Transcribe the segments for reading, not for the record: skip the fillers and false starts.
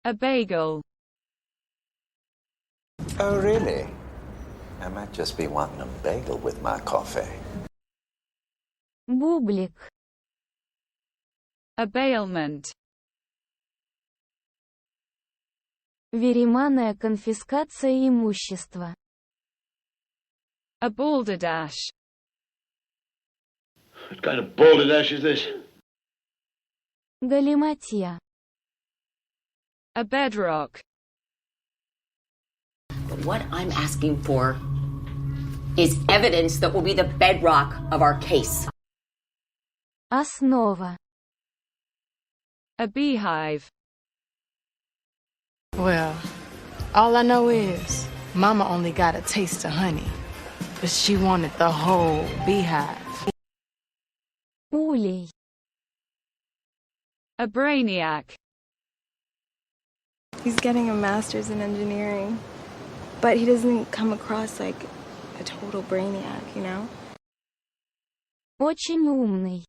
A bagel. Oh, really? I might just be wanting a bagel with my coffee. Бублик. A bailment. Вериманная конфискация имущества. A balderdash. What kind of balderdash is this? Галиматья. A bedrock. What I'm asking for is evidence that will be the bedrock of our case. Основа. A beehive. Well, all I know is Mama only got a taste of honey, but she wanted the whole beehive. Улей. A brainiac. He's getting a master's in engineering, but he doesn't come across like a total brainiac, you know? Очень умный.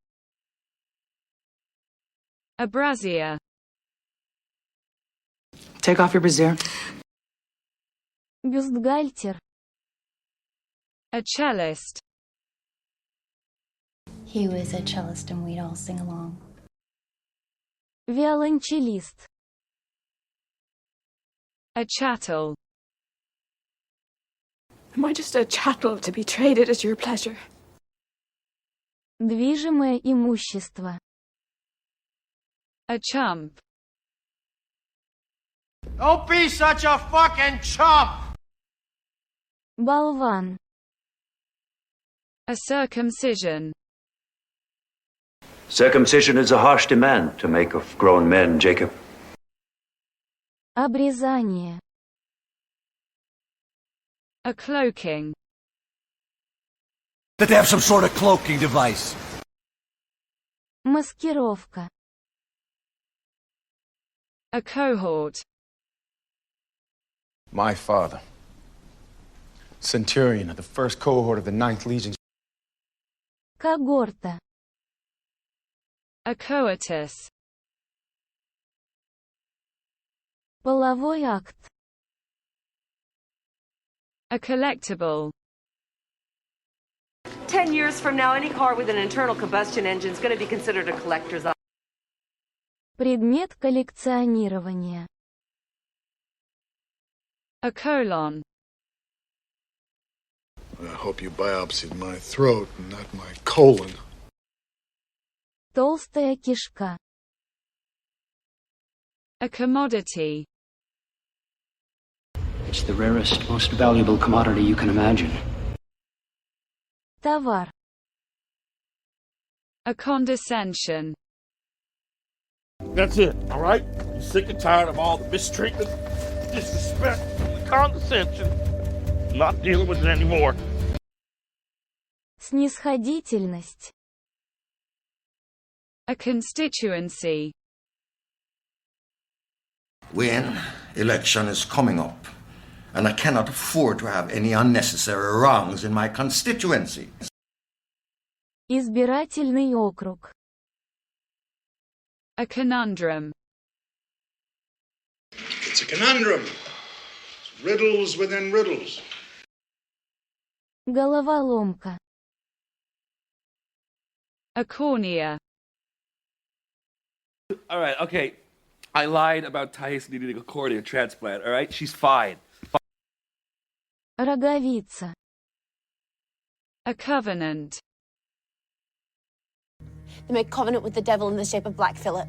A brazier. Take off your brassiere. Бюстгальтер. A cellist. He was a cellist and we'd all sing along. Виолончелист. A chattel. Am I just a chattel to be traded at your pleasure? Движимое имущество. A chump. Don't be such a fucking chump! Болван. A circumcision. Circumcision is a harsh demand to make of grown men, Jacob. Обрезание. A cloaking. That they have some sort of cloaking device. Маскировка. A cohort. My father, centurion of the first cohort of the 9th Legion. Когорта. A coitus. Половой акт. A collectible. 10 years from now, any car with an internal combustion engine is going to be considered a collector's item. Предмет коллекционирования. A colon. I hope you biopsied my throat and not my colon. Толстая кишка. A commodity. It's the rarest, most valuable commodity you can imagine. Товар. A condescension. That's it, all right? You sick and tired of all the mistreatment, disrespect, and condescension? I'm not dealing with it anymore. Снисходительность. A constituency. When election is coming up, and I cannot afford to have any unnecessary wrongs in my constituency. Избирательный округ. A conundrum. It's a conundrum. It's riddles within riddles. Головоломка. A cornea. All right, okay. I lied about Thais needing a cornea transplant, all right? She's fine. Роговица. A covenant. They make covenant with the devil in the shape of Black Phillip.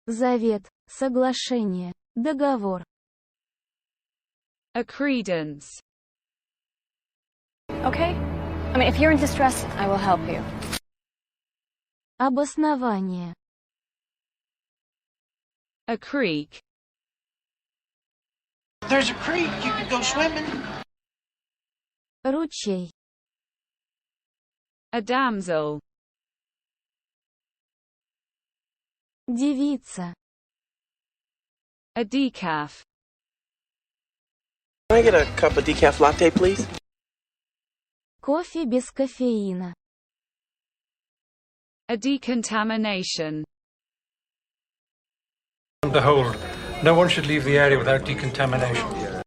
Завет. Соглашение. Договор. A credence. Okay? I mean, if you're in distress, I will help you. Обоснование. A creek. There's a creek, you can go swimming. Ручей. A damsel. Девица. A decaf. Can I get a cup of decaf latte, please? Кофе без кофеина. A decontamination. The hold. No one should leave the area without decontamination.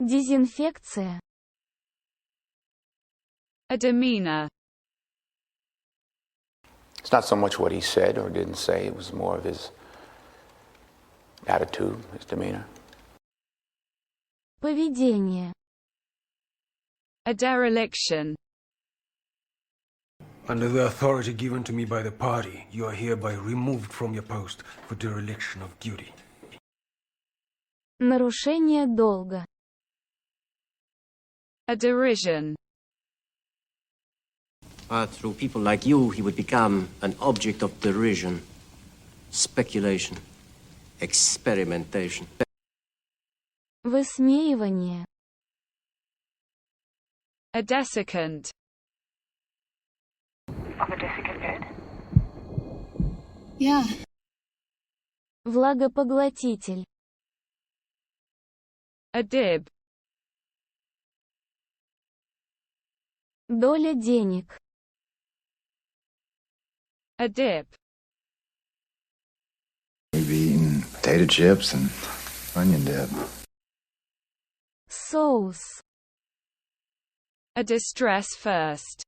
Дезинфекция. A demeanor. It's not so much what he said or didn't say, it was more of his attitude, his demeanor. Поведение. A dereliction. Under the authority given to me by the party, you are hereby removed from your post for dereliction of duty. Нарушение долга. A derision. Through people like you, he would become an object of derision, speculation, experimentation. Высмеивание. A desiccant. On the desiccant bed? Yeah. Влагопоглотитель. A dib. Доля денег. A dip. Maybe eating potato chips and onion dip. Соус. A distress first.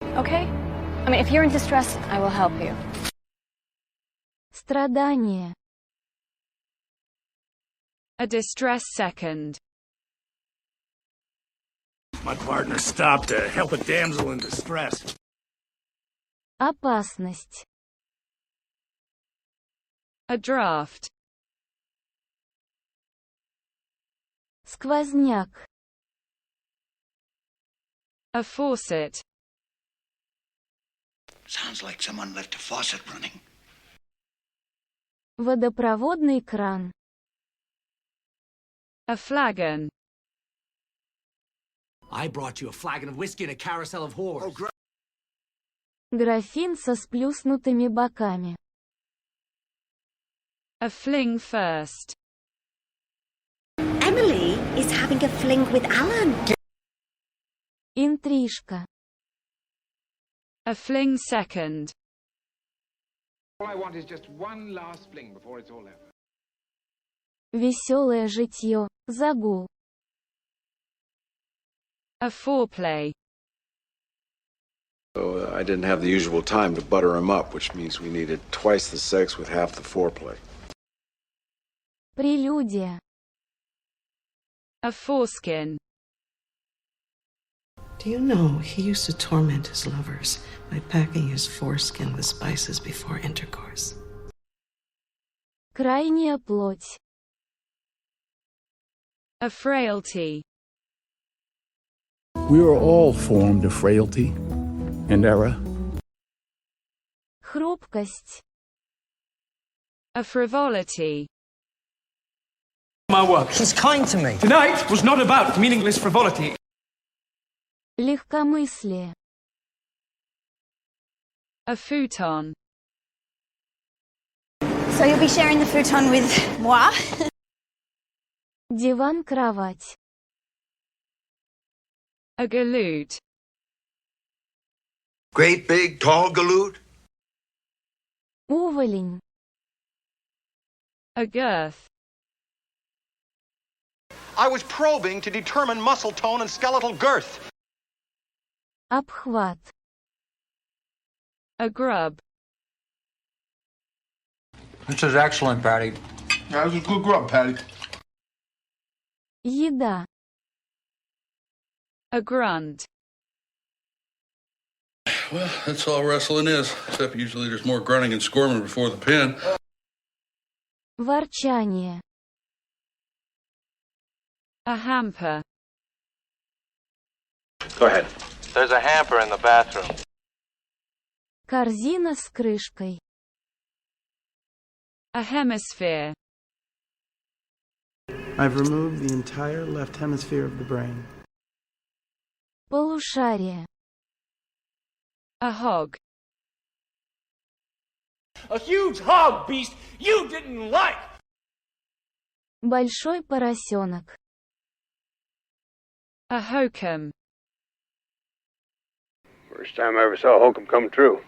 Okay? I mean, if you're in distress, I will help you. Страдание. A distress second. My partner stopped to help a damsel in distress. Опасность. A draft. Сквозняк. A faucet. Sounds like someone left a faucet running. Водопроводный кран. A flagon. I brought you a flagon of whiskey and a carousel of whores. Графин со сплюснутыми боками. A fling first. Emily is having a fling with Alan. Интрижка. A fling second. All I want is just one last fling before it's all over. Веселое житье. Загул. A foreplay. So I didn't have the usual time to butter him up, which means we needed twice the sex with half the foreplay. Прелюдия. A foreskin. Do you know he used to torment his lovers by packing his foreskin with spices before intercourse? Крайняя плоть. A frailty. We are all formed of frailty and error. Хрупкость. A frivolity. My work. He's kind to me. Tonight was not about meaningless frivolity. Легкомыслие. A futon. So you'll be sharing the futon with moi? Диван-кровать. A galoot. Great big tall galoot? Уволень. A girth. I was probing to determine muscle tone and skeletal girth. Обхват. A grub. This is excellent, Patty. That was a good grub, Patty. Еда. A grunt. Well, that's all wrestling is, except usually there's more grunting and squirming before the pin. Ворчание. A hamper. Go ahead. There's a hamper in the bathroom. Корзина с крышкой. A hemisphere. I've removed the entire left hemisphere of the brain. Полушарие. A hog. A huge hog beast you didn't like. Большой поросенок. A hokum. First time I ever saw Hokum come true.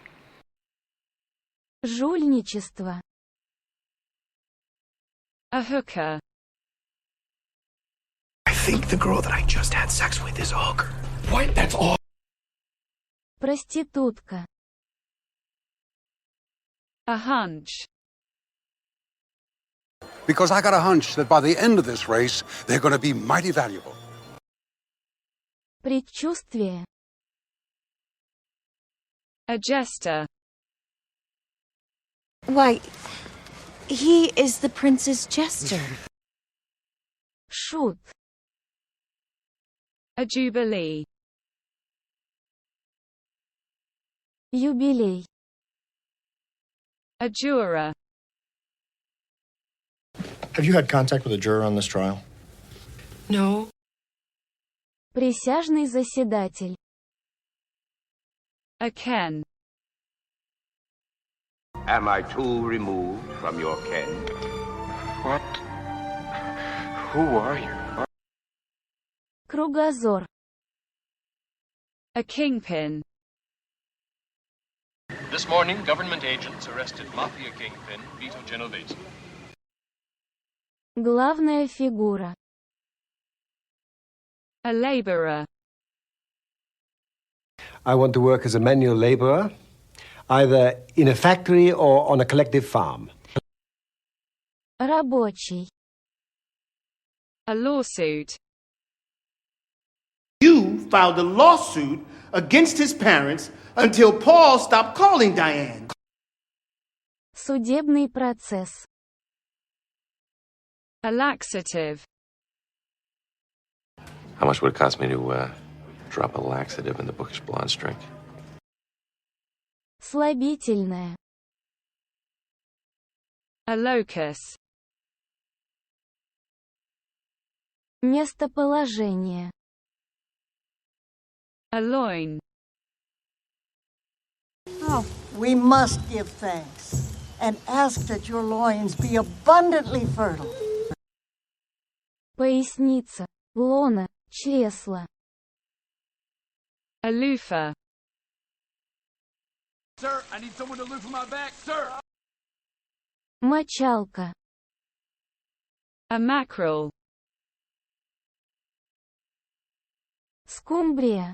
Жульничество. A hooker. I think the girl that I just had sex with is a hooker. What? That's all. Проститутка. A hunch. Because I got a hunch that by the end of this race, they're going to be mighty valuable. Предчувствие. A jester. Why, he is the prince's jester. Шут. A jubilee. Юбилей. A juror. Have you had contact with a juror on this trial? No. Присяжный заседатель. A ken. Am I too removed from your ken? What? Who are you? Кругозор. A kingpin. This morning, government agents arrested mafia kingpin Vito Genovese. Главная фигура. A laborer. I want to work as a manual laborer, either in a factory or on a collective farm. Рабочий. A lawsuit. You filed a lawsuit against his parents until Paul stopped calling Diane. Судебный процесс. A laxative. How much would it cost me to drop a laxative in the bookish blonde drink? Слабительное. A locus. Местоположение. A loin. Oh, we must give thanks and ask that your loins be abundantly fertile. Поясница. Лона. Чресла. A loofah. Sir, I need someone to loofah my back, sir. Мочалка. A mackerel. Скумбрия.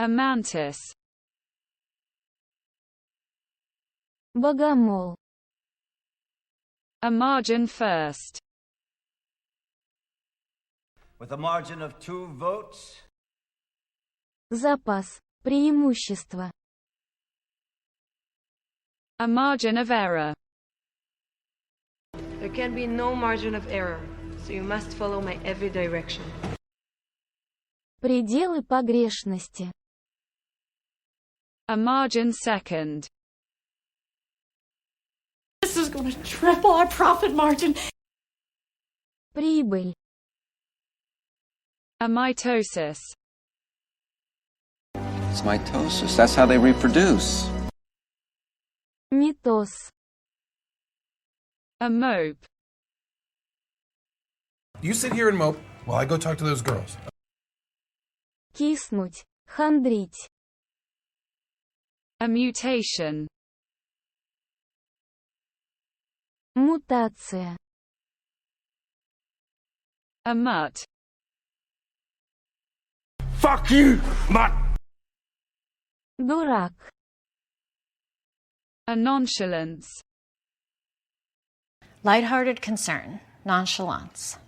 A mantis. Богомол. A margin first. With a margin of 2 votes. Запас. Преимущество. A margin of error. There can be no margin of error, so you must follow my every direction. Пределы погрешности. A margin second. This is going to triple our profit margin. Прибыль. A mitosis. It's mitosis. That's how they reproduce. Митоз. A mope. You sit here and mope while I go talk to those girls. Киснуть. Хандрить. A mutation. Мутация. A mutt. Fuck you, mutt! Дурак. A nonchalance. Lighthearted concern, nonchalance.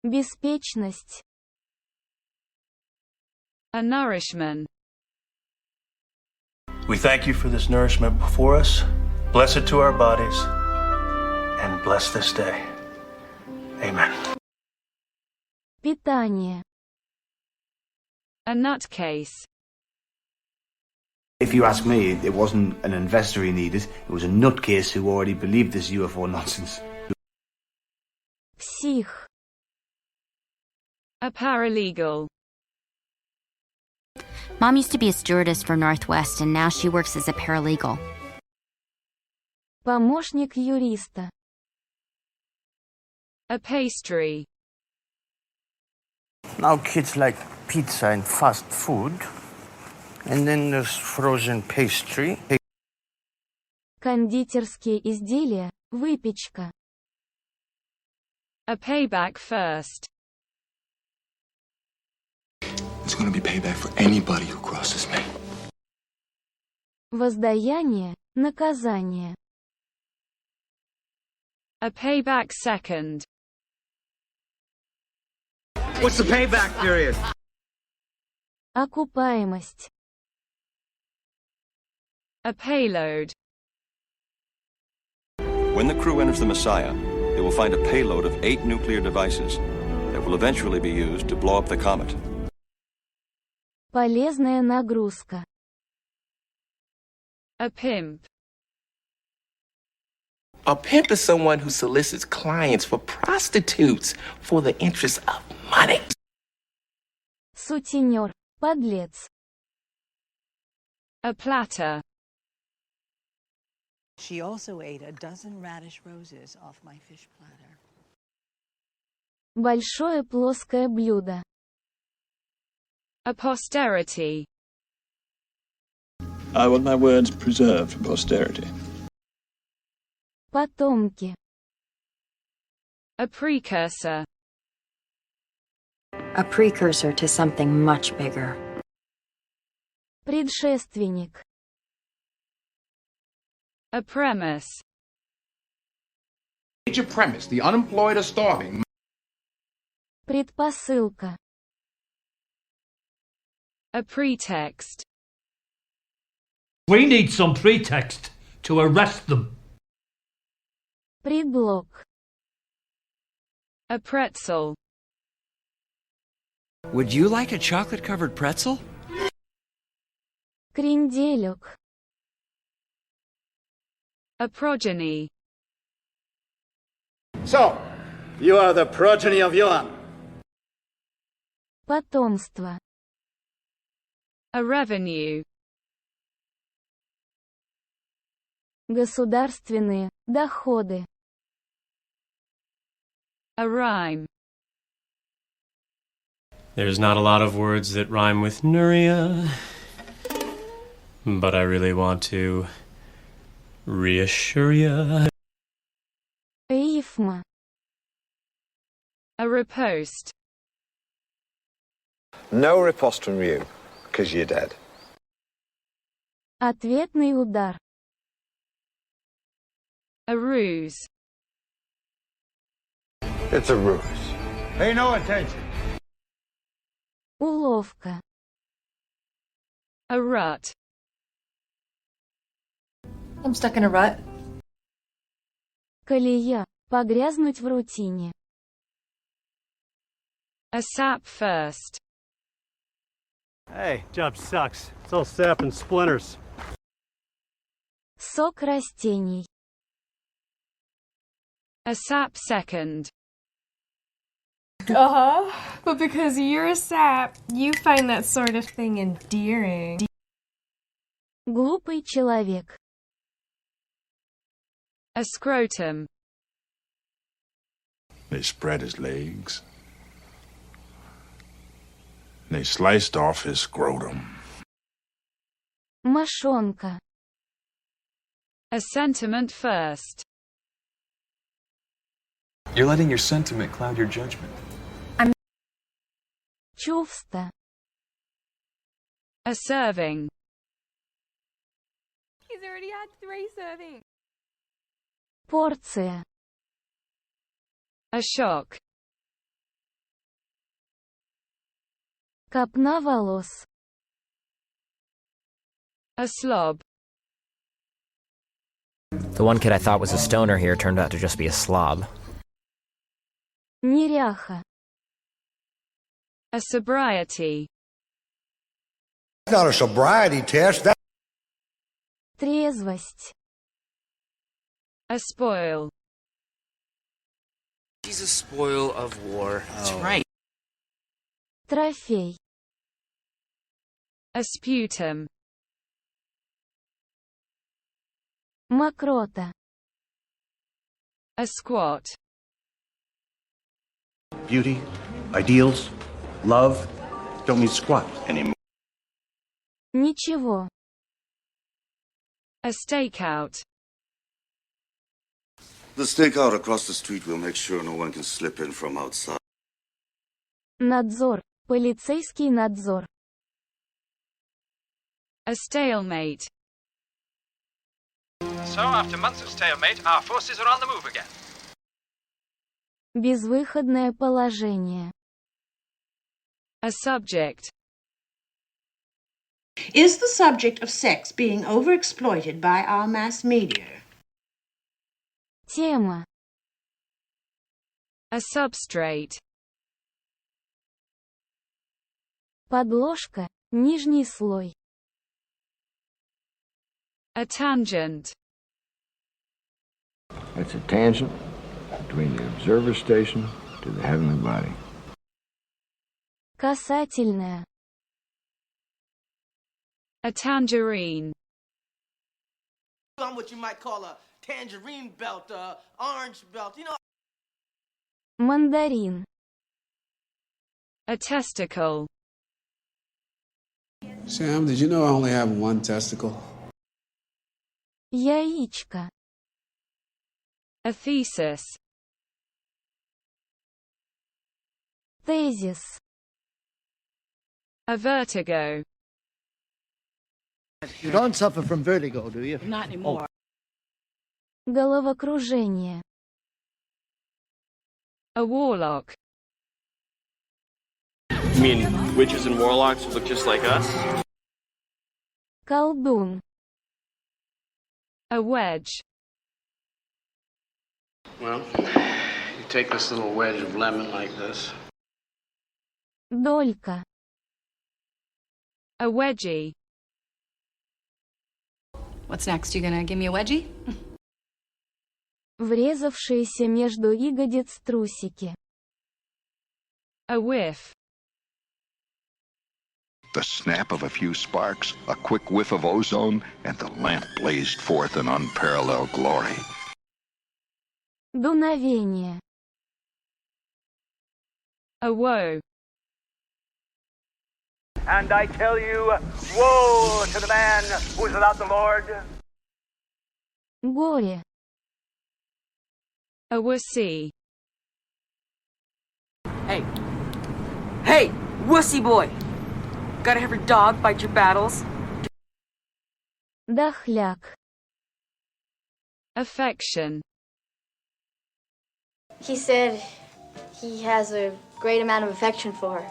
Беспечность. A nourishment. We thank you for this nourishment before us. Bless it to our bodies, and bless this day. Amen. Питание. A nutcase. If you ask me, it wasn't an investor he needed, it was a nutcase who already believed this UFO nonsense. Псих. A paralegal. Mom used to be a stewardess for Northwest, and now she works as a paralegal. Помощник юриста. A pastry. Now kids like pizza and fast food, and then there's frozen pastry. Кондитерские изделия, выпечка. A payback first. It's gonna be payback for anybody who crosses me. Воздаяние, наказание. A payback second. What's the payback period? Окупаемость. A payload. When the crew enters the Messiah, they will find a payload of 8 nuclear devices that will eventually be used to blow up the comet. Полезная нагрузка. A pimp. A pimp is someone who solicits clients for prostitutes for the interest of money. Сутенер, подлец. A platter. She also ate a dozen radish roses off my fish platter. Большое плоское блюдо. A posterity. I want my words preserved for posterity. Потомки. A precursor. A precursor to something much bigger. Предшественник. A premise. Major premise: the unemployed are starving. Предпосылка. A pretext. We need some pretext to arrest them. Предлог. A pretzel. Would you like a chocolate-covered pretzel? Кренделек. A progeny. So, you are the progeny of Johann. Потомство. A revenue. Государственные доходы. A rhyme. There's not a lot of words that rhyme with Nuria, but I really want to reassure you. Рифма. A riposte. No riposte from you, because you're dead. Ответный удар. A ruse. It's a ruse. Pay no attention. Уловка. A rut. I'm stuck in a rut. Колея. Погрязнуть в рутине. A sap first. Hey, job sucks. It's all sap and splinters. Сок растений. A sap second. But because you're a sap, you find that sort of thing endearing. Глупый человек. A scrotum. They spread his legs. They sliced off his scrotum. Мошонка. A sentiment first. You're letting your sentiment cloud your judgment. Чувство. A serving. He's already had 3 servings. Порция. A shock. Копна волос. A slob. The one kid I thought was a stoner here turned out to just be a slob. Неряха. A sobriety. It's not a sobriety test. That Трезвость. A spoil. He's a spoil of war. That's right. Трофей. A sputum. Мокрота. A squat. Beauty, ideals, love don't mean squat anymore. Ничего. A stakeout. The stakeout across the street will make sure no one can slip in from outside. Надзор. Полицейский надзор. A stalemate. So, after months of stalemate, our forces are on the move again. Безвыходное положение. A subject. Is the subject of sex being overexploited by our mass media? Тема. A substrate. Подложка. Нижний слой. A tangent. That's a tangent between the observer station to the heavenly body. Касательная. A tangerine. I'm what you might call a tangerine belt, orange belt, you know. Мандарин. A testicle. Sam, did you know I only have one testicle? Яичко. A thesis. Тезис. A vertigo. You don't suffer from vertigo, do you? Not anymore. Головокружение. A warlock. You mean witches and warlocks look just like us? Колдун. A wedge. Well, you take this little wedge of lemon like this. Долька. A wedgie. What's next? You gonna give me a wedgie? Врезавшиеся между ягодиц трусики. A whiff. The snap of a few sparks, a quick whiff of ozone, and the lamp blazed forth in unparalleled glory. Дуновение. A woe. And I tell you, woe to the man who is without the Lord. Горе. A wussy. Hey, wussy boy! Gotta have your dog fight your battles? Дохляк. Affection. He said he has a great amount of affection for her.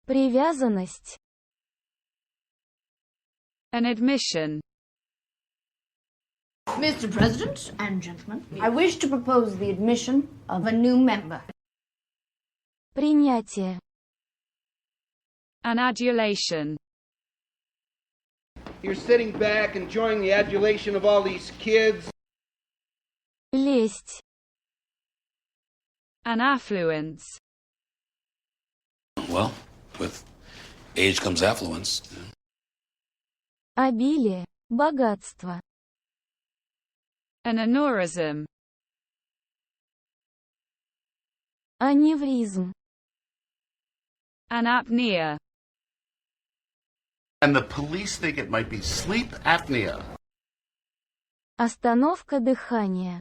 Привязанность. An admission. Mr. President and gentlemen, I wish to propose the admission of a new member. Принятие. An adulation. You're sitting back enjoying the adulation of all these kids. Лесть. An affluence. Well, with age comes affluence. Обилие. Богатство. An aneurism. Аневризм. An apnea. And the police think it might be sleep apnea. Остановка дыхания.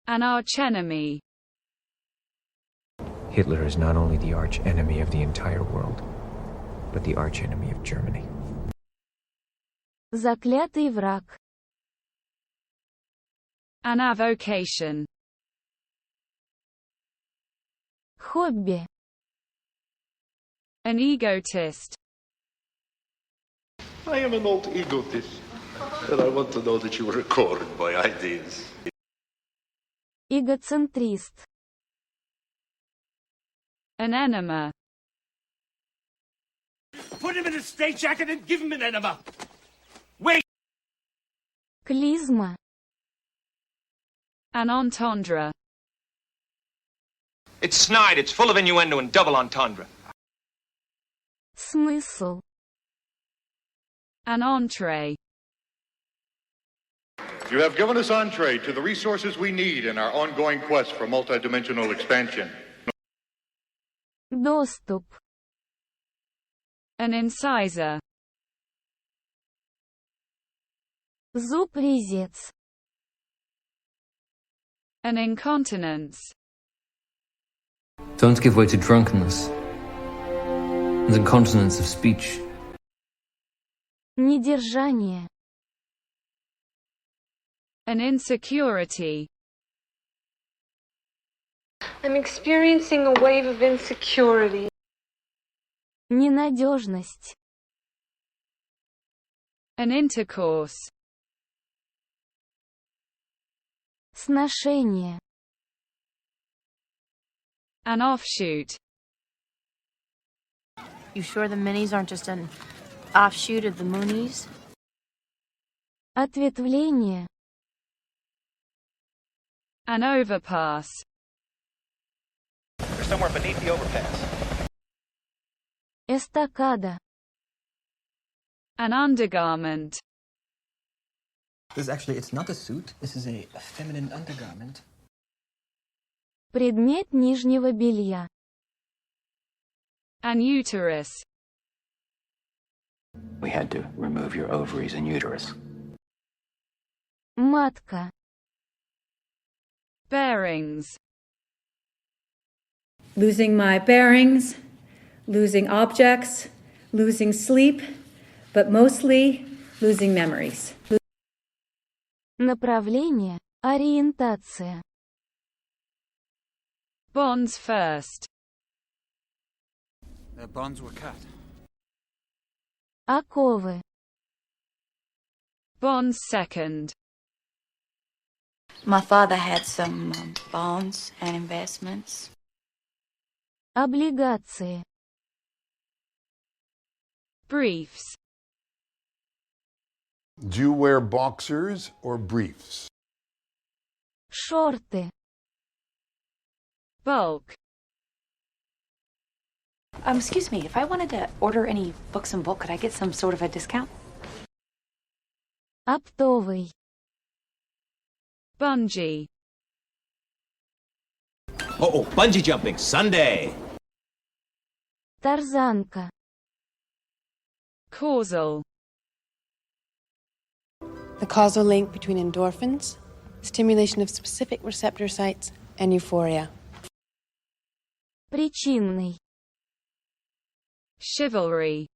An archenemy. Hitler is not only the arch-enemy of the entire world, but the arch-enemy of Germany. Заклятый враг. An avocation. Хобби. An egotist. I am an old egotist, and I want to know that you record my ideas. Эгоцентрист. An enema. Put him in a straitjacket and give him an enema. Wait! Клизма. An entendre. It's snide, it's full of innuendo and double entendre. Смысл. An entree. You have given us entree to the resources we need in our ongoing quest for multidimensional expansion. Доступ. An incisor. Зуб-резец. An incontinence. Don't give way to drunkenness and incontinence of speech. Недержание. An insecurity. I'm experiencing a wave of insecurity. Ненадежность. An intercourse. Сношение. An offshoot. You sure the minis aren't just an offshoot of the moonies? Ответвление. An overpass. They're somewhere beneath the overpass. Эстакада. An undergarment. It's not a suit. This is a feminine undergarment. Предмет нижнего белья. An uterus. We had to remove your ovaries and uterus. Матка. Bearings. Losing my bearings, losing objects, losing sleep, but mostly losing memories. Направление. Ориентация. Bonds first. Their bonds were cut. Оковы. Bonds second. My father had some bonds and investments. Облигации. Briefs. Do you wear boxers or briefs? Шорты. Bulk. Excuse me, if I wanted to order any books in bulk, could I get some sort of a discount? Оптовый. Bungee. Oh, bungee jumping, Sunday. Тарзанка. Causal. The causal link between endorphins, stimulation of specific receptor sites, and euphoria. Причинный. Chivalry.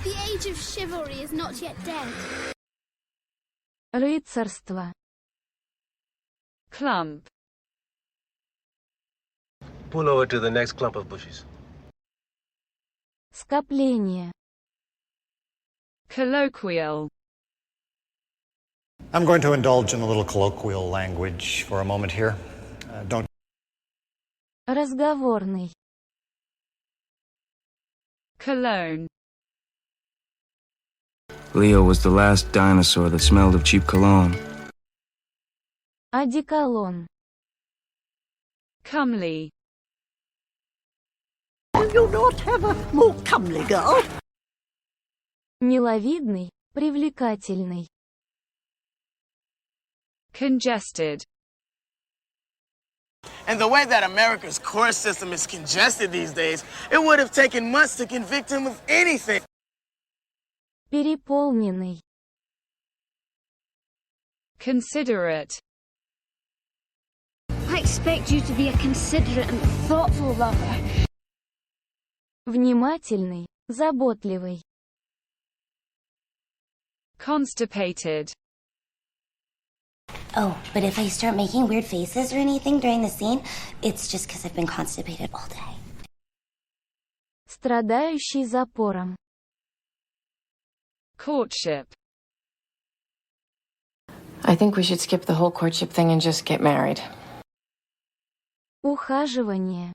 The age of chivalry is not yet dead. Рыцарство. Clump. Pull over to the next clump of bushes. Скопление. Colloquial. I'm going to indulge in a little colloquial language for a moment here. Don't. Разговорный. Cologne. Leo was the last dinosaur that smelled of cheap cologne. Одеколон. Comely. Do you not have a more comely girl? Миловидный, привлекательный. Congested. And the way that America's court system is congested these days, it would have taken months to convict him of anything. Переполненный. Considerate. I expect you to be a considerate and thoughtful lover. Внимательный, заботливый. Constipated. Oh, but if I start making weird faces or anything during the scene, it's just because I've been constipated all day. Страдающий запором. Courtship. I think we should skip the whole courtship thing and just get married. Ухаживание.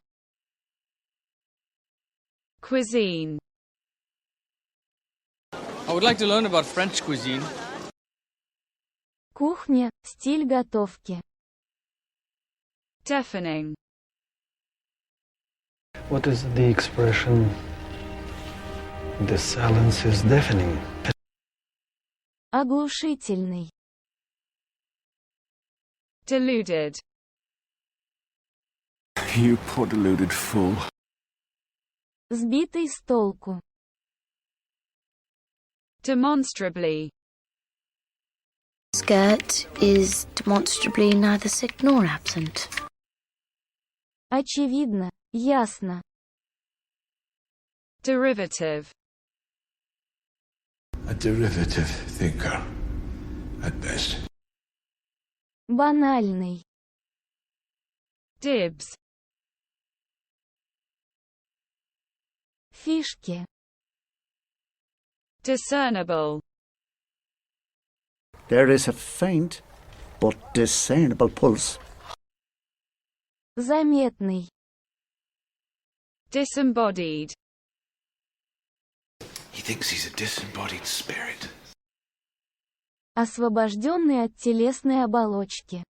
Cuisine. I would like to learn about French cuisine. Кухня, стиль готовки. Deafening. What is the expression? The silence is deafening. Оглушительный. Deluded. You poor deluded fool. Сбитый с толку. Demonstrably. skirt is demonstrably neither sick nor absent. Очевидно, ясно. Derivative. A derivative thinker, at best. Банальный. Dibs. Фишки. Discernible. There is a faint but discernible pulse. Заметный. Disembodied. He thinks he's a disembodied spirit. Освобожденный от телесной оболочки.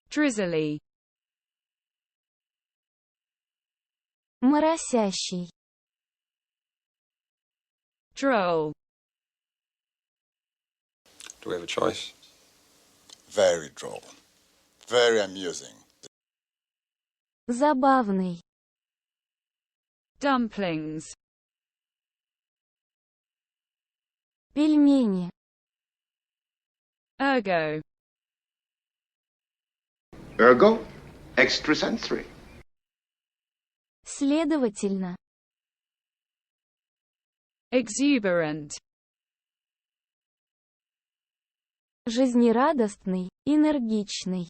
Drizzly. Моросящий. Droll. Do we have a choice? Very droll. Very amusing. Забавный. Dumplings. Пельмени. Ergo. Ergo, extrasensory. Следовательно. Exuberant. Жизнерадостный, энергичный.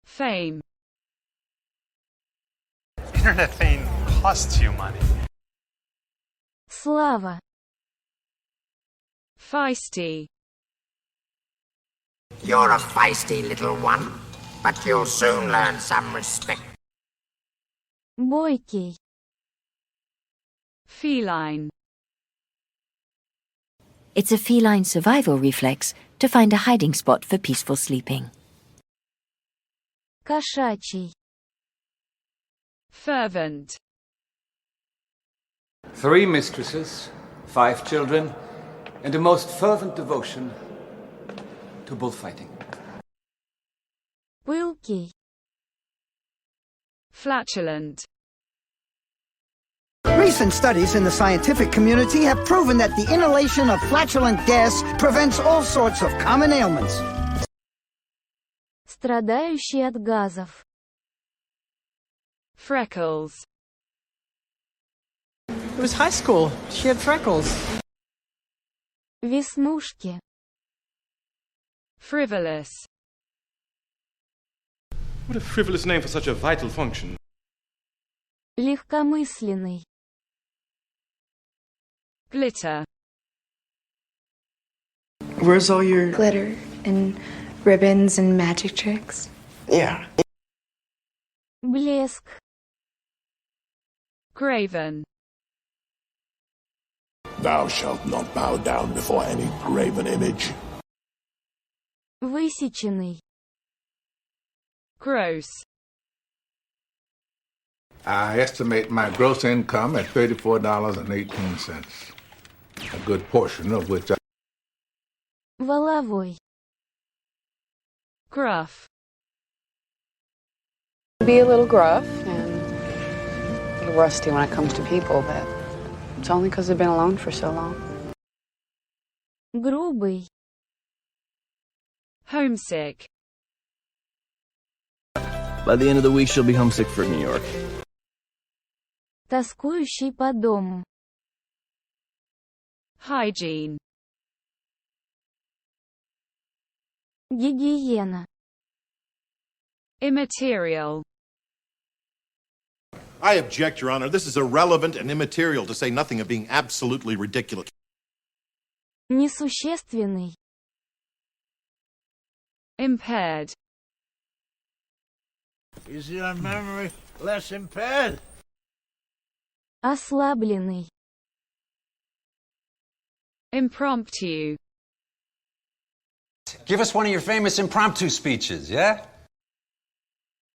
Fame. Internet fame costs you money. Слава. Feisty. You're a feisty little one, but you'll soon learn some respect. Бойкий. Feline. It's a feline survival reflex to find a hiding spot for peaceful sleeping. Кошачий. Fervent. 3 mistresses, 5 children, and a most fervent devotion to bullfighting. Пылкий. Flatulent. Recent studies in the scientific community have proven that the inhalation of flatulent gas prevents all sorts of common ailments. Страдающий от газов. Freckles. It was high school. She had freckles. Веснушки. Frivolous. What a frivolous name for such a vital function. Легкомысленный. Glitter. Where's all your glitter and ribbons and magic tricks? Yeah. Блеск. Graven. Thou shalt not bow down before any graven image. Высеченный. Gross. I estimate my gross income at $34.18. A good portion of which Воловой. Gruff. Be a little gruff and a little rusty when it comes to people, but it's only because they've been alone for so long. Грубый. Homesick. By the end of the week, she'll be homesick for New York. Тоскующий по дому. Hygiene. Гигиена. Immaterial. I object, Your Honor. This is irrelevant and immaterial, to say nothing of being absolutely ridiculous. Несущественный. Impaired. Is your memory less impaired? Ослабленный. Impromptu. Give us one of your famous impromptu speeches, yeah?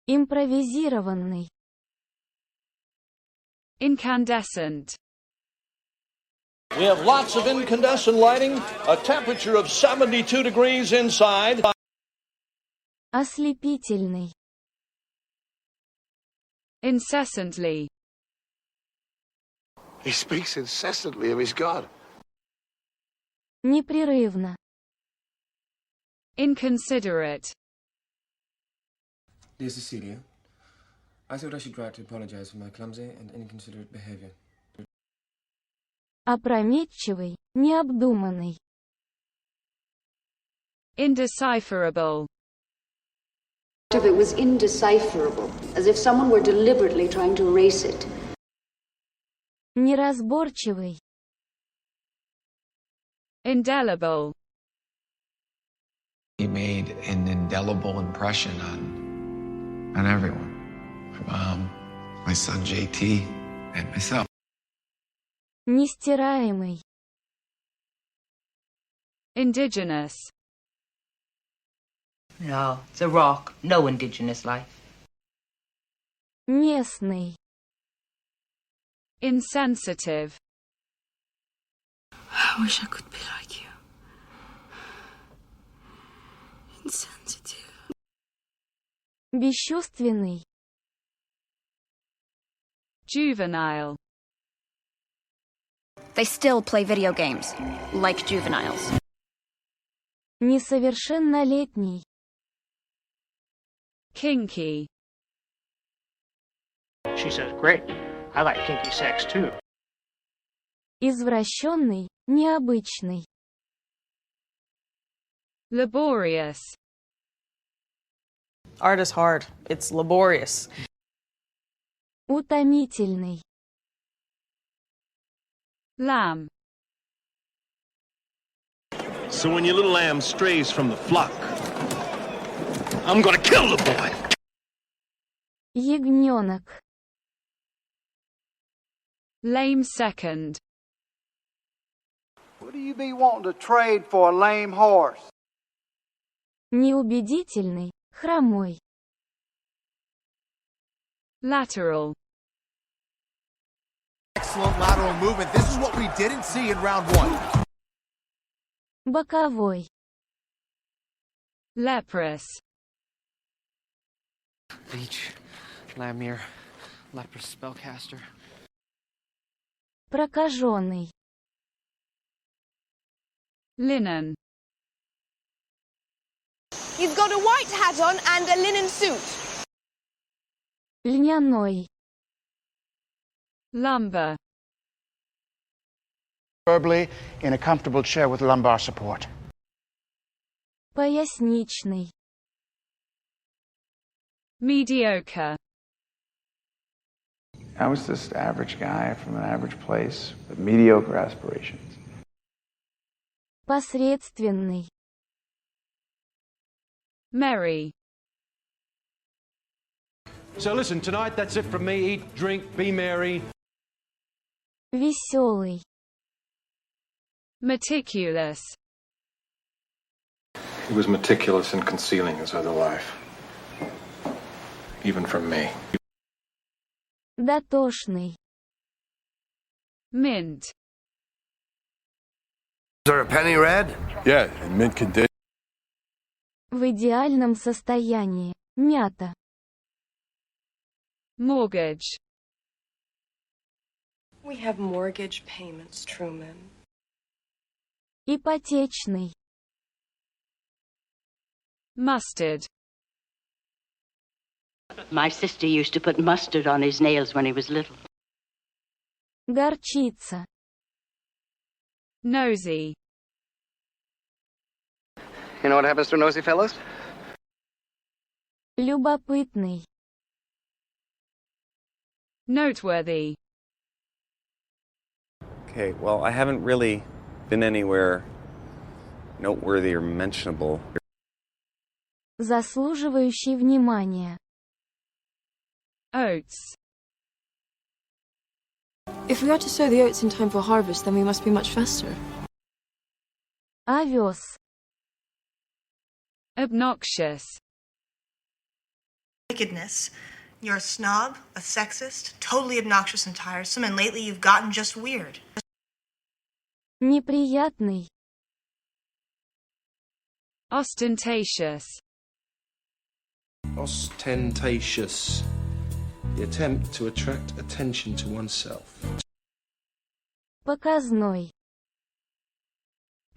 Импровизированный. Incandescent. We have lots of incandescent lighting, a temperature of 72 degrees inside. Ослепительный. Incessantly. He speaks incessantly of his God. Непрерывно. Inconsiderate. Dear Cecilia, I thought I should write to apologize for my clumsy and inconsiderate behavior. Опрометчивый, необдуманный. Indecipherable. If it was indecipherable, as if someone were deliberately trying to erase it. Неразборчивый. Indelible. He made an indelible impression on everyone. My son JT and myself. Нестираемый. Indigenous. No, it's a rock. No indigenous life. Местный. Insensitive. I wish I could be like you. Insensitive. Бесчувственный. Juvenile. They still play video games, like juveniles. Несовершеннолетний. Kinky. She says, great. I like kinky sex too. Извращенный, необычный. Laborious. Art is hard. It's laborious. Утомительный. Lamb. So when your little lamb strays from the flock, I'm gonna kill the boy. Ягненок. Lame second. What do you be wanting to trade for a lame horse? Неубедительный, хромой. Lateral. Excellent lateral movement. This is what we didn't see in round one. Боковой. Leprous. Leech, Lamir, leprous spellcaster. Прокаженный. Linen. He's got a white hat on and a linen suit. Льняной. Lumber. Preferably in a comfortable chair with lumbar support. Поясничный. Mediocre. I was just average guy from an average place with mediocre aspirations. Посредственный. Merry. So listen, tonight that's it from me. Eat, drink, be merry. Веселый. Meticulous. He was meticulous in concealing his other life. Even from me. Дотошный. Mint. Is there a penny red? Yeah, in mint condition. В идеальном состоянии. Мята. Mortgage. We have mortgage payments, Truman. Ипотечный. Mustard. My sister used to put mustard on his nails when he was little. Горчица. Nosy. You know what happens to nosy fellows? Любопытный. Noteworthy. Okay, well, I haven't really been anywhere noteworthy or mentionable. Заслуживающий внимания. Oats. If we are to sow the oats in time for harvest, then we must be much faster. Овес. Obnoxious. Wickedness. You're a snob, a sexist, totally obnoxious and tiresome, and lately you've gotten just weird. Неприятный. Ostentatious. Ostentatious. The attempt to attract attention to oneself. Показной.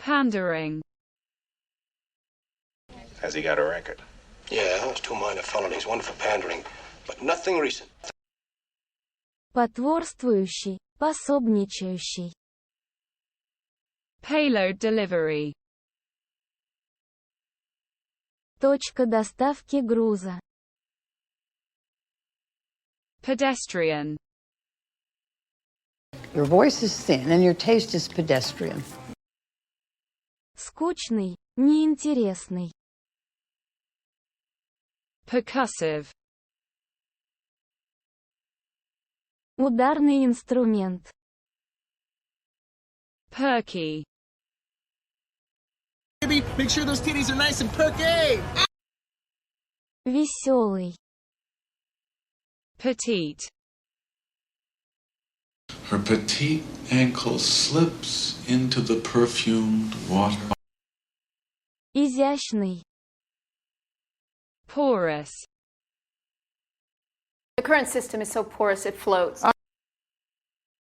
Pandering. Has he got a record? Yeah, it's 2 minor felonies, one for pandering, but nothing recent. Потворствующий, пособничающий. Payload delivery. Точка доставки груза. Pedestrian. Your voice is thin and your taste is pedestrian. Скучный, неинтересный. Percussive. Ударный инструмент. Perky. Make sure those titties are nice and perky. Веселый. Petite. Her petite ankle slips into the perfumed water. Изящный. Porous. The current system is so porous it floats.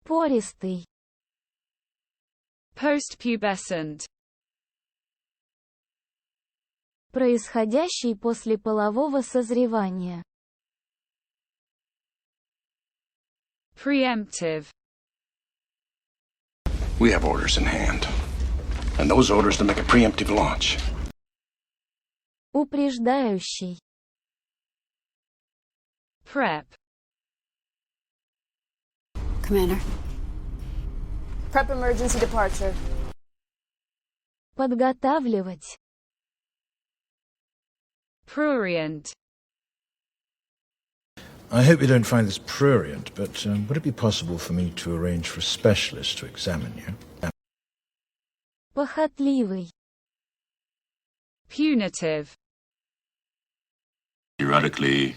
Пористый. Postpubescent. Происходящий после полового созревания. Preemptive. We have orders in hand. And those orders to make a preemptive launch. Упреждающий. Prep. Commander. Prep emergency departure. Подготавливать. Prurient. I hope you don't find this prurient, but would it be possible for me to arrange for a specialist to examine you? Похотливый. Punitive. Periodically,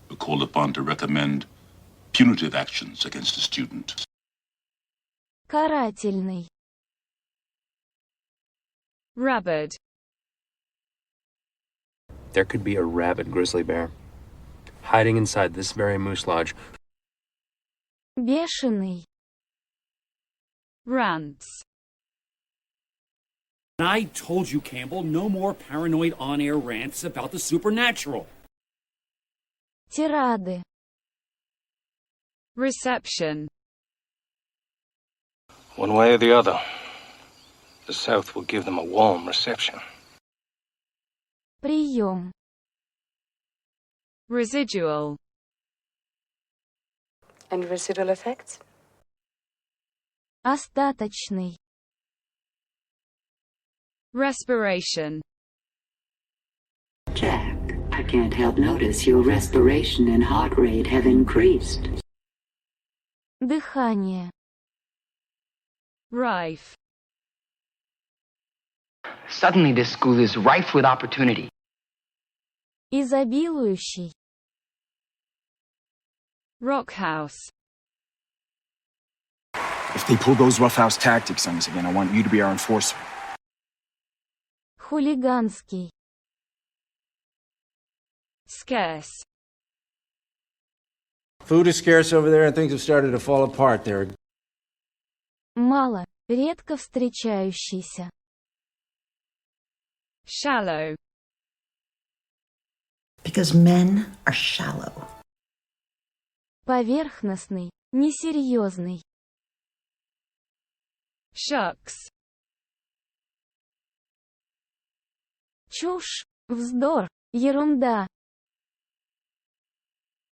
we're called upon to recommend punitive actions against a student. Карательный. Rabid. There could be a rabid grizzly bear hiding inside this very moose lodge. Бешеный. Rants. I told you, Campbell, no more paranoid on-air rants about the supernatural. Тирады. Reception. One way or the other, the South will give them a warm reception. Прием. Residual. And residual effects? Остаточный. Respiration. Jack, I can't help notice your respiration and heart rate have increased. Дыхание. Rife. Suddenly this school is rife with opportunity. Изобилующий. Rockhouse. If they pull those roughhouse tactics on us again, I want you to be our enforcer. Хулиганский. Scarce. Food is scarce over there and things have started to fall apart there. Мало, редко встречающийся. Shallow. Because men are shallow. Поверхностный, несерьезный. Shucks. Чушь, вздор, ерунда.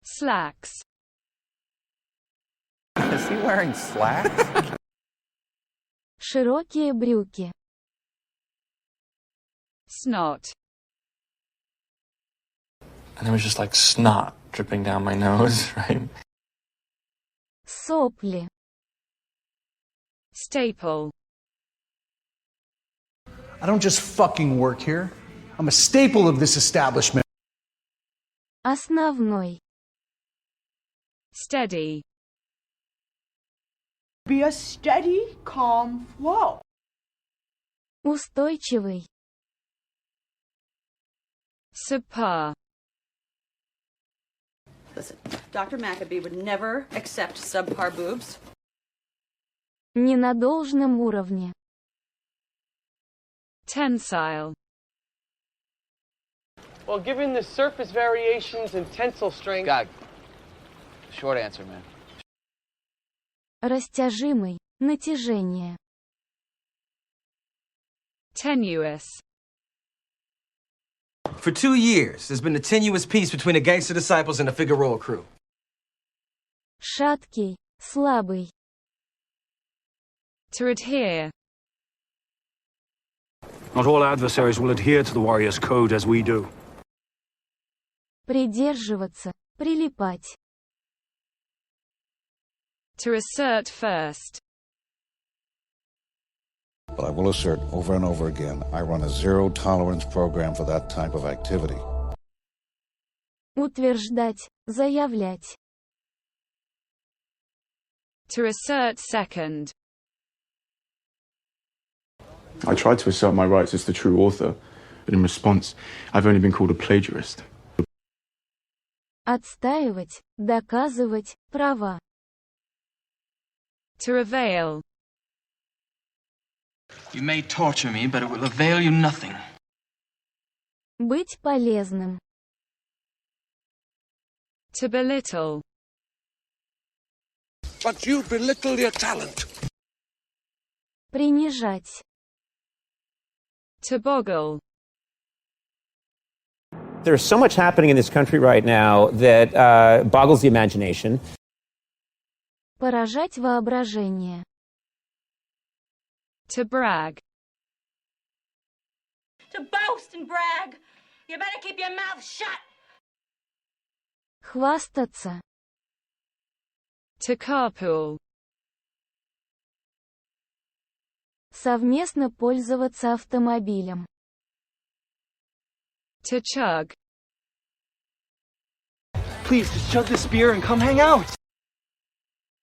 Slacks. Is he wearing slacks? Широкие брюки. Snot. And there was just like snot dripping down my nose, right? Сопли. Staple. I don't just fucking work here. I'm a staple of this establishment. Основной. Steady. Be a steady, calm flow. Устойчивый. Subpar. Listen, Dr. Maccabee would never accept subpar boobs. Не на должном уровне. Tensile. Well, given the surface variations in tensile strength... Gag. Short answer, man. Растяжимый. Натяжение. Tenuous. For 2 years, there's been a tenuous peace between the gangster disciples and the Figueroa crew. Шаткий. Слабый. To adhere. Not all adversaries will adhere to the Warriors' Code as we do. Придерживаться. Прилипать. To assert first. But I will assert over and over again, I run a zero-tolerance program for that type of activity. Утверждать. Заявлять. To assert second. I tried to assert my rights as the true author, but in response, I've only been called a plagiarist. Отстаивать. Доказывать. Права. To avail. You may torture me, but it will avail you nothing. Быть полезным. To belittle. But you belittle your talent. Принижать. To boggle. There's so much happening in this country right now that boggles the imagination. Поражать воображение. To brag. To boast and brag. You better keep your mouth shut. Хвастаться. To carpool. Совместно пользоваться автомобилем. To chug. Please, just chug this beer and come hang out.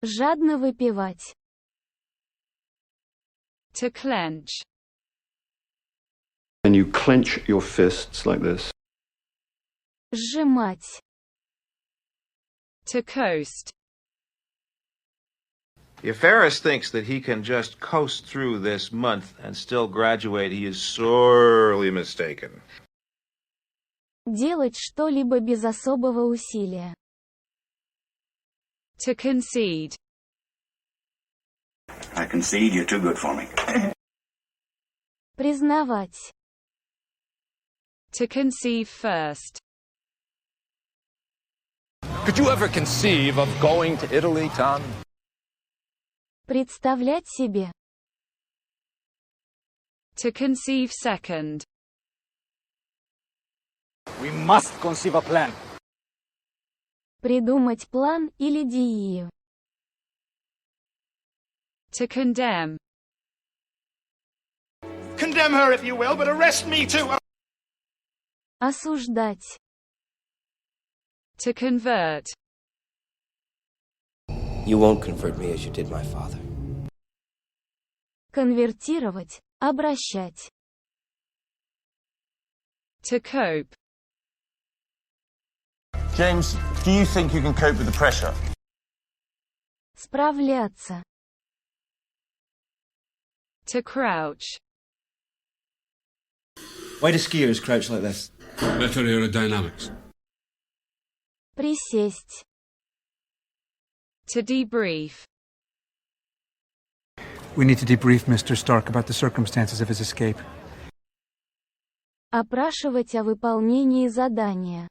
Жадно выпивать. To clench. And you clench your fists like this. Сжимать. To coast. If Ferris thinks that he can just coast through this month and still graduate, he is sorely mistaken. Делать что-либо без особого усилия. To concede. I concede you're too good for me. Признавать. To conceive first. Could you ever conceive of going to Italy, Tom? Представлять себе. To conceive second. We must conceive a plan. Придумать план или идею. To condemn. Condemn her if you will, but arrest me too. Осуждать. To convert. You won't convert me as you did my father. Конвертировать. Обращать. To cope. James, do you think you can cope with the pressure? Справляться. To crouch. Why do skiers crouch like this? Better aerodynamics. Присесть. To debrief. We need to debrief Mr. Stark about the circumstances of his escape. Опрашивать о выполнении задания.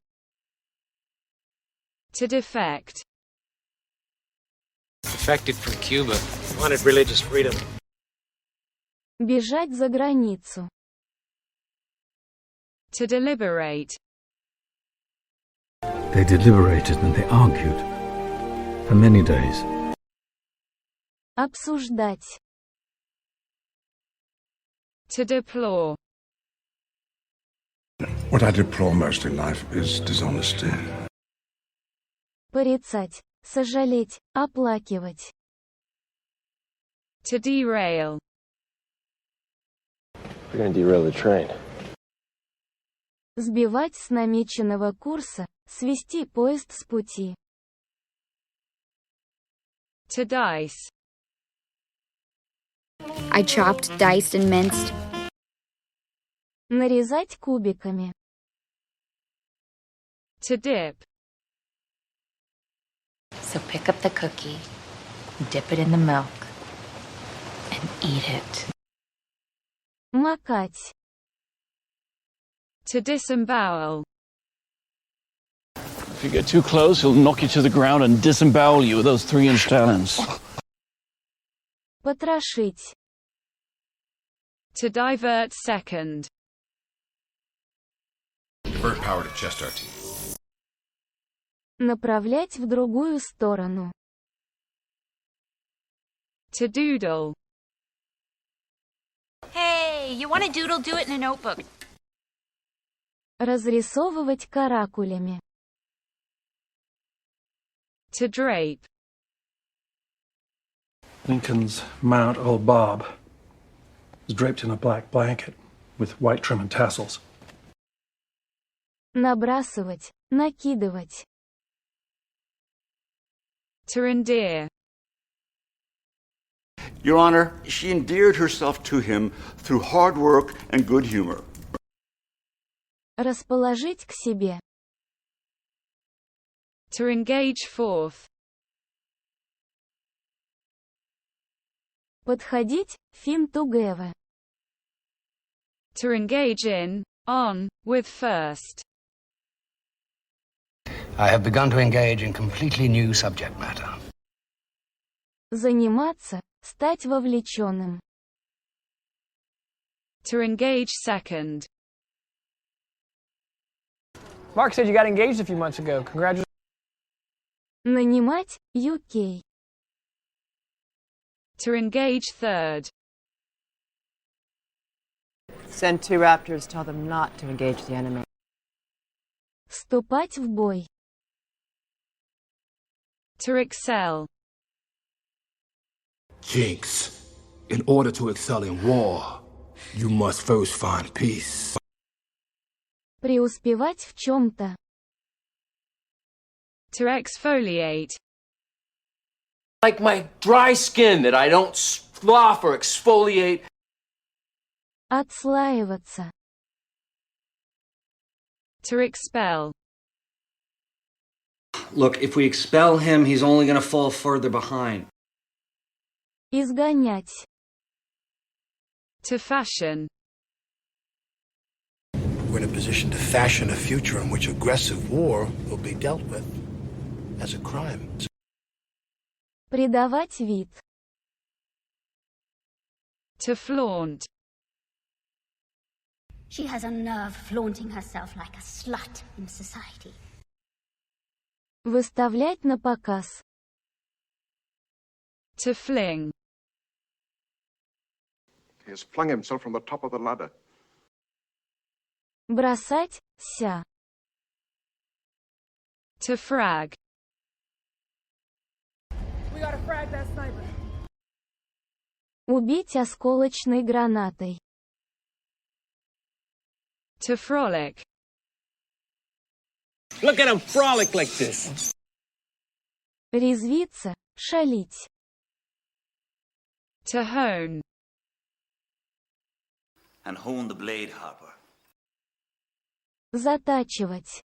To defect. Defected from Cuba. Wanted religious freedom. Бежать за границу. To deliberate. They deliberated and they argued for many days. Обсуждать. To deplore. What I deplore most in life is dishonesty. Порицать. Сожалеть. Оплакивать. To derail. We're gonna derail the train. Сбивать с намеченного курса. Свести поезд с пути. To dice. I chopped, diced, and minced Нарезать кубиками. To dip. So pick up the cookie, dip it in the milk, and eat it. Макать. To disembowel. If you get too close, he'll knock you to the ground and disembowel you with those 3-inch talons. Потрошить. To divert second. Divert power to chest RT. Направлять в другую сторону. To doodle. Hey, you want to doodle? Do it in a notebook. Разрисовывать каракулями. To drape. Lincoln's mount, Old Bob, is draped in a black blanket with white trim and tassels. Набрасывать, накидывать. To endear. Your Honor, she endeared herself to him through hard work and good humor. Расположить к себе. To engage forth. Подходить, fin together. To engage in, on, with first. I have begun to engage in completely new subject matter. Заниматься, стать вовлеченным. To engage second. Mark said you got engaged a few months ago. Congratulations. Нанимать, UK. To engage third. Send 2 raptors, tell them not to engage the enemy. Вступать в бой. To excel. Jinx, in order to excel in war, you must first find peace. Преуспевать в чем-то. To exfoliate. Like my dry skin that I don't slough or exfoliate. Отслаиваться. To expel. Look, if we expel him, he's only going to fall further behind. Изгонять. To fashion. We're in a position to fashion a future in which aggressive war will be dealt with as a crime. Придавать вид. To flaunt. She has a nerve flaunting herself like a slut in society. Выставлять на показ. To fling. He has flung himself from the top of the ladder. Бросать, ся. To frag. We gotta frag that sniper. Убить осколочной гранатой. To frolic. Look at him frolic like this. Резвиться, шалить. To hone. And hone the blade, Harper. Затачивать.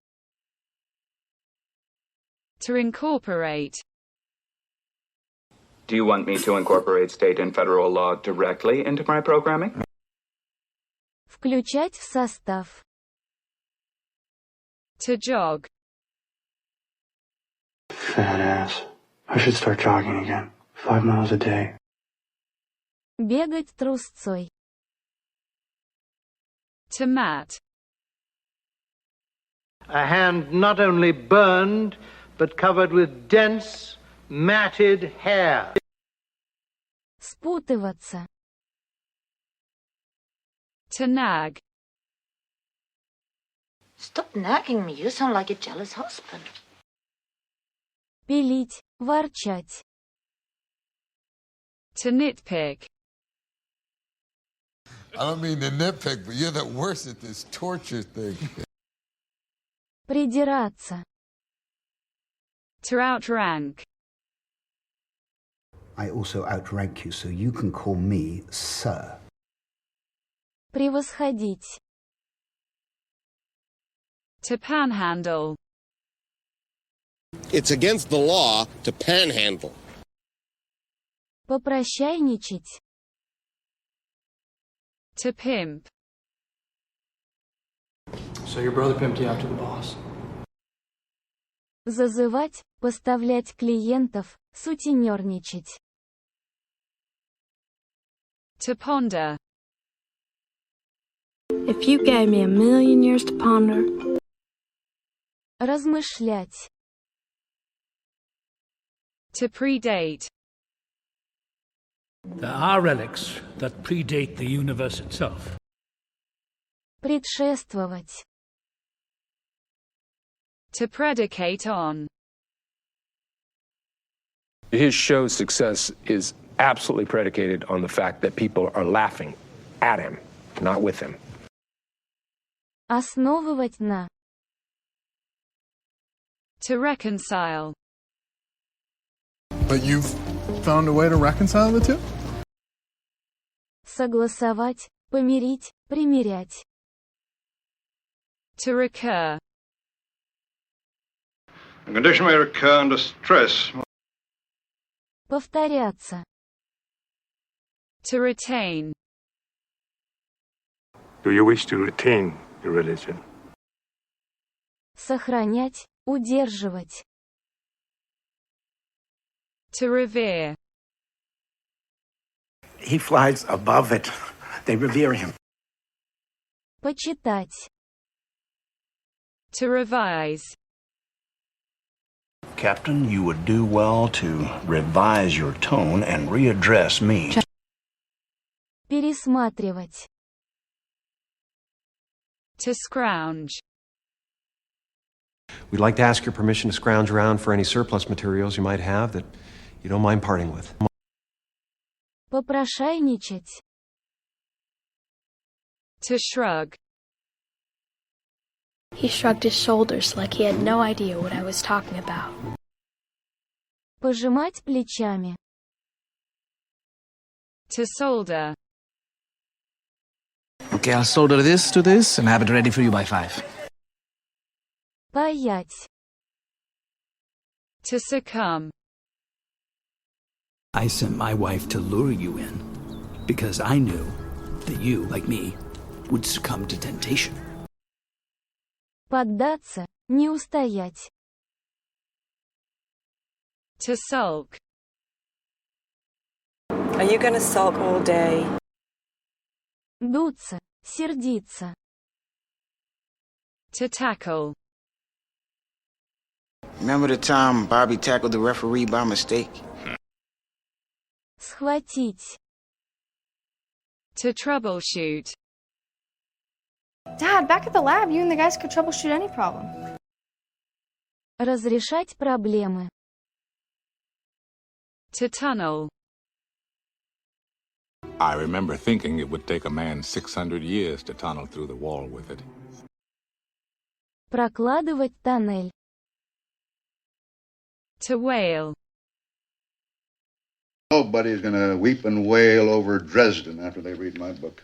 To incorporate. Do you want me to incorporate state and federal law directly into my programming? Включать в состав. To jog. Fat ass. I should start jogging again. 5 miles a day. Бегать трусцой. To mat. A hand not only burned, but covered with dense, matted hair. Спутываться. To nag. Stop nagging me. You sound like a jealous husband. Пилить, ворчать. To nitpick. I don't mean to nitpick, but you're the worst at this torture thing. Придираться. To outrank. I also outrank you, so you can call me Sir. Превосходить. To panhandle. It's against the law to panhandle. Попрощайничать. To pimp. So your brother pimped you out to the boss? Зазывать, поставлять клиентов, сутенерничать. To ponder. If you gave me 1,000,000 years to ponder. Размышлять. To predate. There are relics that predate the universe itself. Предшествовать. To predicate on. His show's success is absolutely predicated on the fact that people are laughing at him, not with him. Основывать на. To reconcile. But you've found a way to reconcile the two? Согласовать, помирить, примирять. To recur. A condition may recur under stress. Повторяться. To retain. Do you wish to retain your religion? Сохранять, удерживать. To revere. He flies above it. They revere him. Почитать. To revise. Captain, you would do well to revise your tone and readdress me. Пересматривать. To scrounge. We'd like to ask your permission to scrounge around for any surplus materials you might have that you don't mind parting with. Попрошайничать. To shrug. He shrugged his shoulders like he had no idea what I was talking about. Пожимать плечами. To solder. Okay, I'll solder this to this and have it ready for you by 5. Паять. To succumb. I sent my wife to lure you in because I knew that you, like me, would succumb to temptation. Поддаться, не устоять. To sulk. Are you going to sulk all day? Дуться, сердиться. To tackle. Remember the time Bobby tackled the referee by mistake? Схватить. To troubleshoot. Dad, back at the lab, you and the guys could troubleshoot any problem. Разрешать проблемы. To tunnel. I remember thinking it would take a man 600 years to tunnel through the wall with it. Прокладывать тоннель. To wail. Nobody's going to weep and wail over Dresden after they read my book.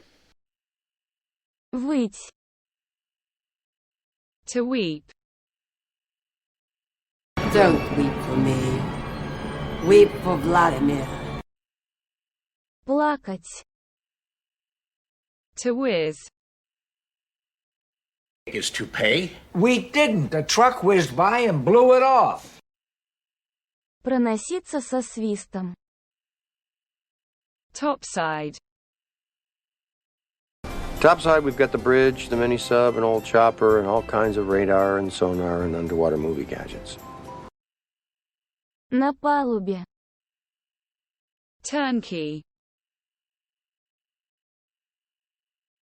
Выть. To weep. Don't weep for me. Weep for Vladimir. Плакать. To whiz. Is to pay? We didn't. The truck whizzed by and blew it off. Проноситься со свистом. Topside. Topside, we've got the bridge, the mini-sub, an old chopper, and all kinds of radar and sonar and underwater movie gadgets. На палубе. Turnkey.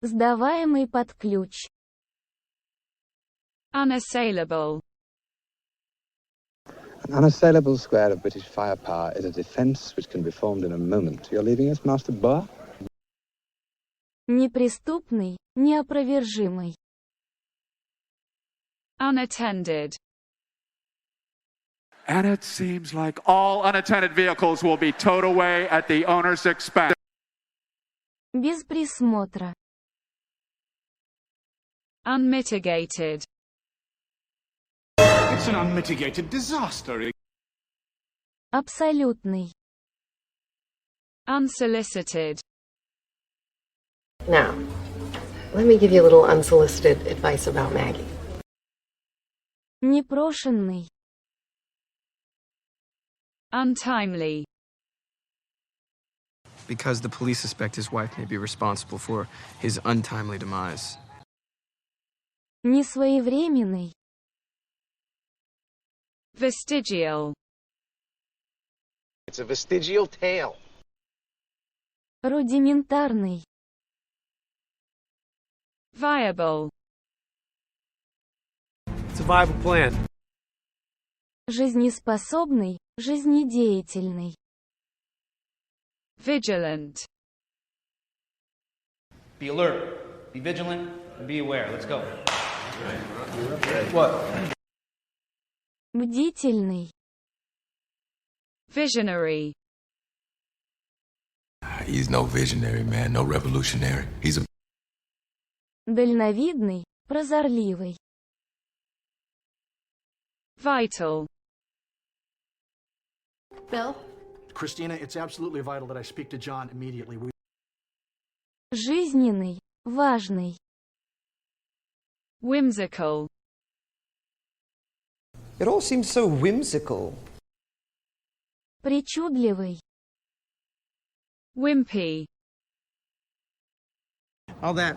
Сдаваемый под ключ. Unassailable. An unassailable square of British firepower is a defense which can be formed in a moment. You're leaving us, Master Barr? Неприступный, неопровержимый. Unattended. And it seems like all unattended vehicles will be towed away at the owner's expense. Без присмотра. Unmitigated. It's an unmitigated disaster. Абсолютный. Unsolicited. Now, let me give you a little unsolicited advice about Maggie. Непрошенный. Untimely. Because the police suspect his wife may be responsible for his untimely demise. Несвоевременный. Vestigial. It's a vestigial tale. Рудиментарный. Viable. It's a viable plan. Жизнеспособный, жизнедеятельный. Vigilant. Be alert, be vigilant, and be aware. Let's go. What? Бдительный. Visionary. He's no visionary, man, no revolutionary. He's a... Дальновидный, прозорливый. Vital. Bill? Christina, it's absolutely vital that I speak to John immediately. Жизненный, важный. Whimsical. It all seems so whimsical. Причудливый. Wimpy. All that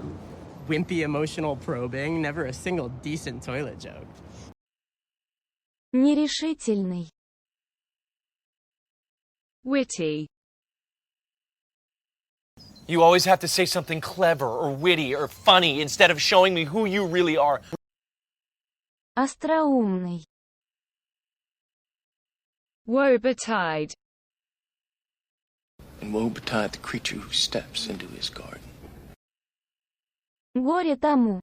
wimpy emotional probing, never a single decent toilet joke. Нерешительный. Witty. You always have to say something clever or witty or funny instead of showing me who you really are. Остроумный. Woe betide. And woe betide the creature who steps into his garden. Горе тому,